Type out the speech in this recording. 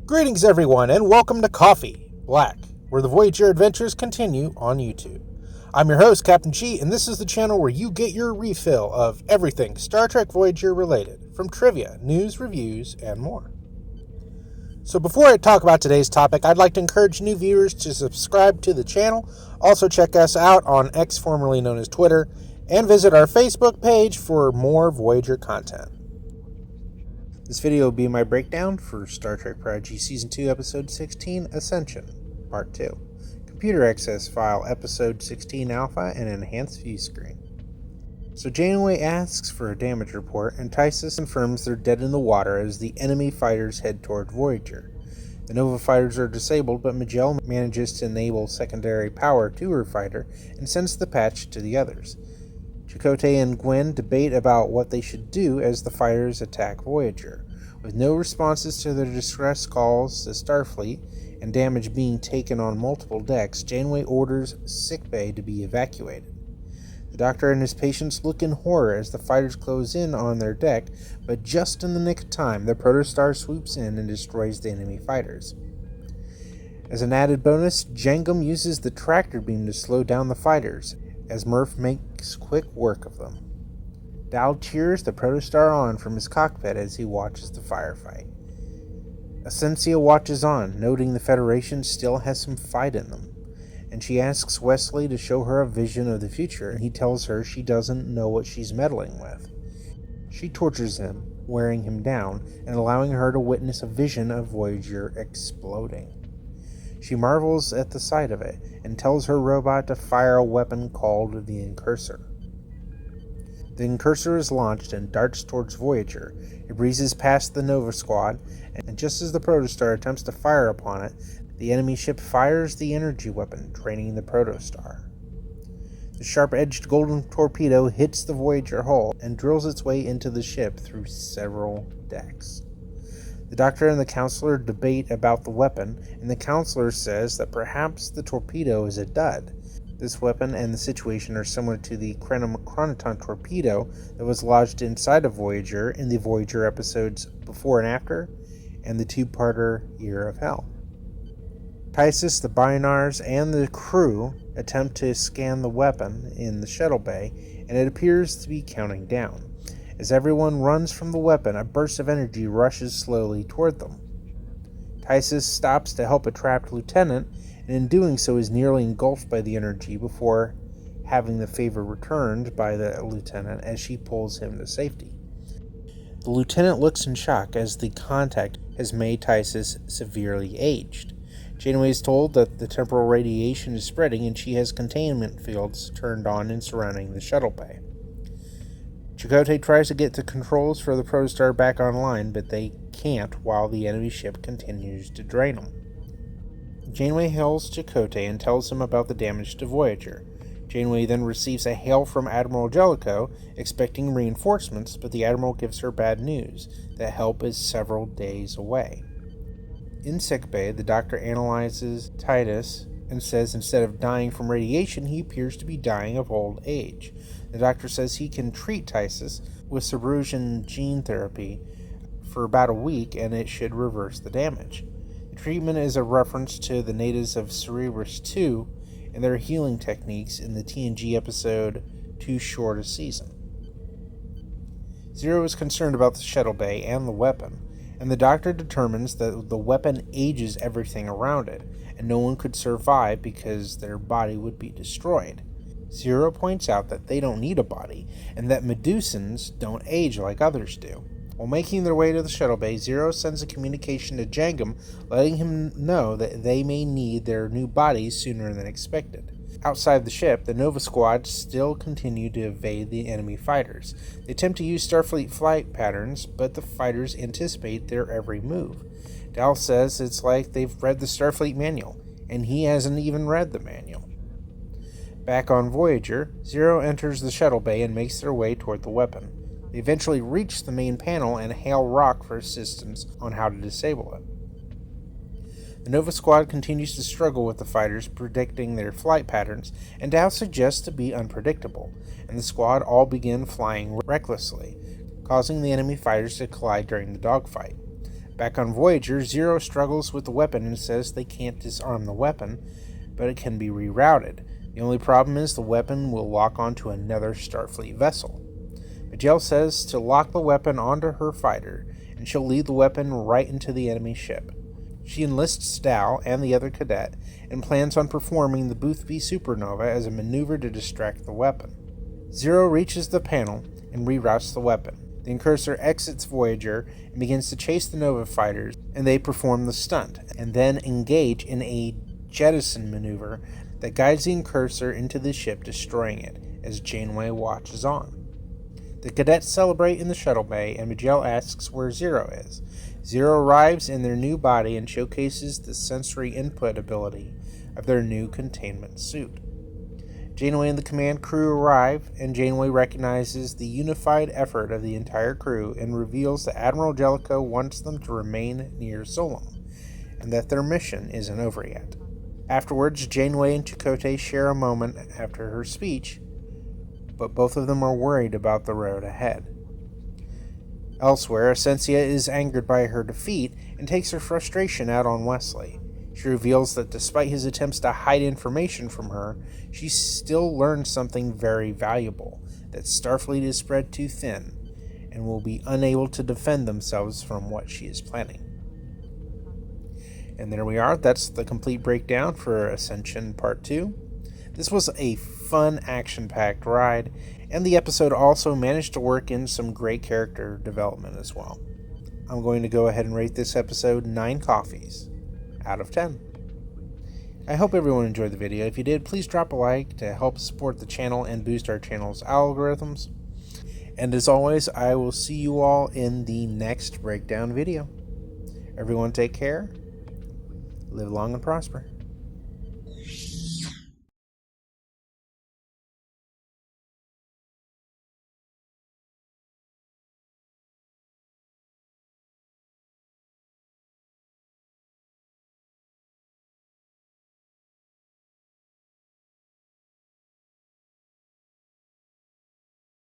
Greetings everyone and welcome to Coffee Black, where the Voyager adventures continue on YouTube. I'm your host, Captain G, and this is the channel where you get your refill of everything Star Trek Voyager related, from trivia, news, reviews, and more. So before I talk about today's topic, I'd like to encourage new viewers to subscribe to the channel, also check us out on X, formerly known as Twitter, and visit our Facebook page for more Voyager content. This video will be my breakdown for Star Trek Prodigy Season 2, Episode 16, Ascension, Part 2. Computer Access File, Episode 16 Alpha, and Enhanced View Screen. So Janeway asks for a damage report, and Tysus confirms they're dead in the water as the enemy fighters head toward Voyager. The Nova fighters are disabled, but Majel manages to enable secondary power to her fighter and sends the patch to the others. Chakotay and Gwen debate about what they should do as the fighters attack Voyager. With no responses to their distress calls to Starfleet and damage being taken on multiple decks, Janeway orders sickbay to be evacuated. The Doctor and his patients look in horror as the fighters close in on their deck, but just in the nick of time, the Protostar swoops in and destroys the enemy fighters. As an added bonus, Jangum uses the tractor beam to slow down the fighters, as Murph makes quick work of them. Dal cheers the Protostar on from his cockpit as he watches the firefight. Essentia watches on, noting the Federation still has some fight in them, and she asks Wesley to show her a vision of the future, and he tells her she doesn't know what she's meddling with. She tortures him, wearing him down, and allowing her to witness a vision of Voyager exploding. She marvels at the sight of it, and tells her robot to fire a weapon called the Incursor. The Incursor is launched and darts towards Voyager. It breezes past the Nova Squad, and just as the Protostar attempts to fire upon it, the enemy ship fires the energy weapon, draining the Protostar. The sharp-edged golden torpedo hits the Voyager hull and drills its way into the ship through several decks. The Doctor and the Counselor debate about the weapon, and the Counselor says that perhaps the torpedo is a dud. This weapon and the situation are similar to the Chronoton torpedo that was lodged inside of Voyager in the Voyager episodes Before and After, and the two-parter Year of Hell. Tysus, the Binars, and the crew attempt to scan the weapon in the shuttle bay, and it appears to be counting down. As everyone runs from the weapon, a burst of energy rushes slowly toward them. Tysus stops to help a trapped lieutenant, and in doing so is nearly engulfed by the energy before having the favor returned by the lieutenant as she pulls him to safety. The lieutenant looks in shock as the contact has made Tysus severely aged. Janeway is told that the temporal radiation is spreading and she has containment fields turned on and surrounding the shuttle bay. Chakotay tries to get the controls for the Protostar back online, but they can't while the enemy ship continues to drain them. Janeway hails Chakotay and tells him about the damage to Voyager. Janeway then receives a hail from Admiral Jellicoe, expecting reinforcements, but the Admiral gives her bad news, that help is several days away. In sickbay, the Doctor analyzes Titus and says instead of dying from radiation, he appears to be dying of old age. The Doctor says he can treat Tysus with Cerebrosion gene therapy for about a week and it should reverse the damage. The treatment is a reference to the natives of Cerebrus 2 and their healing techniques in the TNG episode Too Short a Season. Zero is concerned about the shuttle bay and the weapon, and the Doctor determines that the weapon ages everything around it, and no one could survive because their body would be destroyed. Zero points out that they don't need a body, and that Medusans don't age like others do. While making their way to the shuttle bay, Zero sends a communication to Jangum, letting him know that they may need their new bodies sooner than expected. Outside the ship, the Nova Squad still continue to evade the enemy fighters. They attempt to use Starfleet flight patterns, but the fighters anticipate their every move. Dal says it's like they've read the Starfleet manual, and he hasn't even read the manual. Back on Voyager, Zero enters the shuttle bay and makes their way toward the weapon. They eventually reach the main panel and hail Rock for assistance on how to disable it. The Nova Squad continues to struggle with the fighters, predicting their flight patterns, and Dal suggests to be unpredictable, and the squad all begin flying recklessly, causing the enemy fighters to collide during the dogfight. Back on Voyager, Zero struggles with the weapon and says they can't disarm the weapon, but it can be rerouted. The only problem is the weapon will lock onto another Starfleet vessel. Majel says to lock the weapon onto her fighter, and she'll lead the weapon right into the enemy ship. She enlists Dal and the other cadet, and plans on performing the Boothby supernova as a maneuver to distract the weapon. Zero reaches the panel and reroutes the weapon. The Incursor exits Voyager and begins to chase the Nova fighters, and they perform the stunt, and then engage in a jettison maneuver that guides the Incursor into the ship, destroying it, as Janeway watches on. The cadets celebrate in the shuttle bay, and Majel asks where Zero is. Zero arrives in their new body and showcases the sensory input ability of their new containment suit. Janeway and the command crew arrive, and Janeway recognizes the unified effort of the entire crew and reveals that Admiral Jellicoe wants them to remain near Solom, and that their mission isn't over yet. Afterwards, Janeway and Chakotay share a moment after her speech, but both of them are worried about the road ahead. Elsewhere, Essentia is angered by her defeat and takes her frustration out on Wesley. She reveals that despite his attempts to hide information from her, she still learned something very valuable, that Starfleet is spread too thin and will be unable to defend themselves from what she is planning. And there we are. That's the complete breakdown for Ascension Part 2. This was a fun, action-packed ride, and the episode also managed to work in some great character development as well. I'm going to go ahead and rate this episode 9 coffees out of 10. I hope everyone enjoyed the video. If you did, please drop a like to help support the channel and boost our channel's algorithms. And as always, I will see you all in the next breakdown video. Everyone take care, live long and prosper.